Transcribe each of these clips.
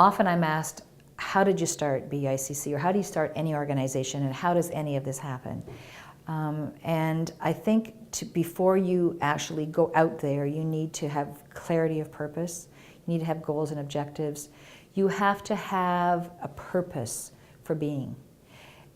Often I'm asked, how did you start BEICC, or how do you start any organization, and how does any of this happen? And I think before you actually go out there, you need to have clarity of purpose. You need to have goals and objectives. You have to have a purpose for being.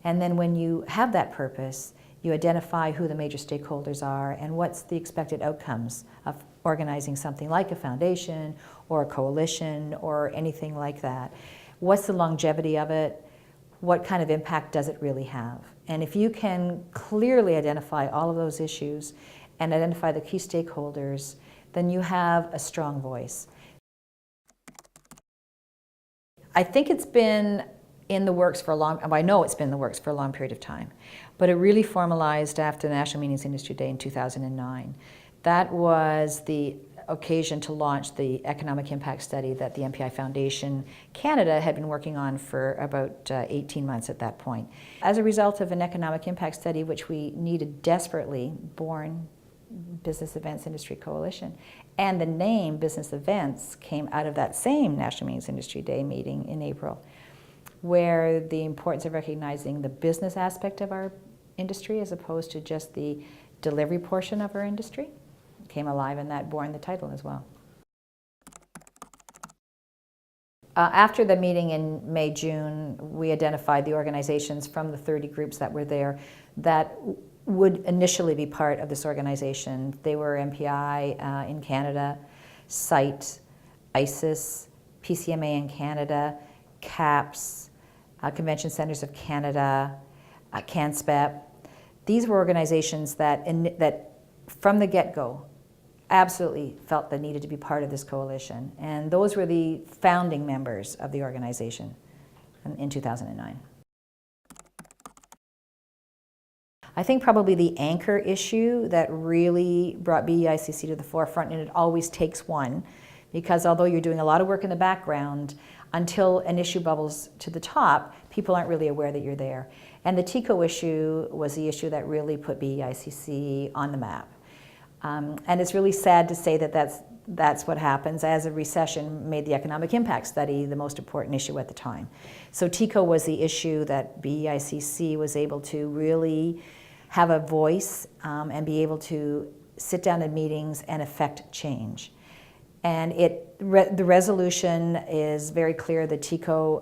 And then when you have that purpose, you identify who the major stakeholders are and what's the expected outcomes of organizing something like a foundation or a coalition or anything like that. What's the longevity of it? What kind of impact does it really have? And if you can clearly identify all of those issues and identify the key stakeholders, then you have a strong voice. I think it's been in the works for a long, I know it's been in the works for a long period of time, but it really formalized after the National Meetings Industry Day in 2009. That was the occasion to launch the economic impact study that the MPI Foundation Canada had been working on for about 18 months at that point. As a result of an economic impact study, which we needed desperately, born Business Events Industry Coalition, and the name Business Events came out of that same National Meetings Industry Day meeting in April, where the importance of recognizing the business aspect of our industry as opposed to just the delivery portion of our industry came alive, and that born the title as well. After the meeting in May, June, we identified the organizations from the 30 groups that were there that would initially be part of this organization. They were MPI in Canada, CITE, ICIS, PCMA in Canada, CAPS, Convention Centers of Canada, CANSPEP. These were organizations that from the get-go absolutely felt they needed to be part of this coalition. And those were the founding members of the organization in 2009. I think probably the anchor issue that really brought BEICC to the forefront, and it always takes one, because although you're doing a lot of work in the background, until an issue bubbles to the top, people aren't really aware that you're there. And the TICO issue was the issue that really put BEICC on the map. And it's really sad to say that that's what happens, as a recession made the economic impact study the most important issue at the time. So TICO was the issue that BEICC was able to really have a voice and be able to sit down in meetings and affect change. And the resolution is very clear. The TICO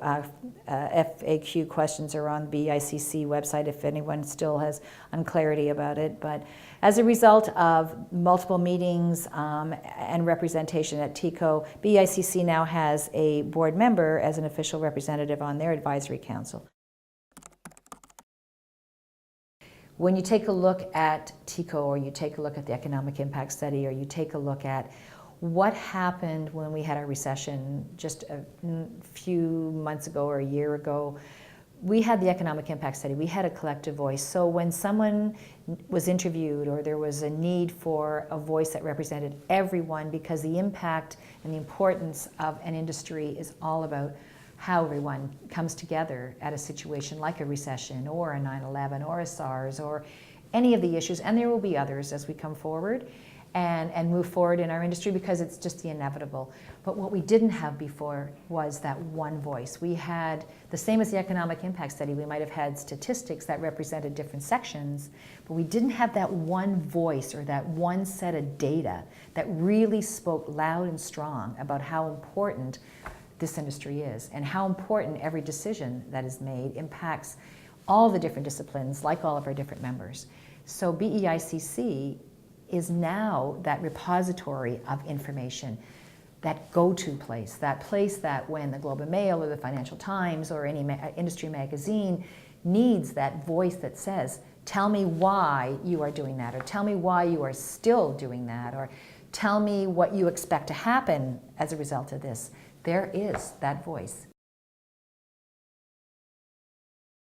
FAQ questions are on the BEICC website if anyone still has unclarity about it. But as a result of multiple meetings and representation at TICO, BEICC now has a board member as an official representative on their advisory council. When you take a look at TICO, or you take a look at the economic impact study, or you take a look at what happened when we had our recession just a few months ago or a year ago, we had the economic impact study. We had a collective voice. So when someone was interviewed, or there was a need for a voice that represented everyone, because the impact and the importance of an industry is all about how everyone comes together at a situation like a recession or a 9/11 or a SARS or any of the issues, and there will be others as we come forward and move forward in our industry, because it's just the inevitable. But what we didn't have before was that one voice. We had, the same as the economic impact study, we might have had statistics that represented different sections, but we didn't have that one voice or that one set of data that really spoke loud and strong about how important this industry is and how important every decision that is made impacts all the different disciplines, like all of our different members. So BEICC is now that repository of information, that go-to place, that when the Globe and Mail or the Financial Times or any industry magazine needs that voice that says, tell me why you are doing that, or tell me why you are still doing that, or tell me what you expect to happen as a result of this. There is that voice.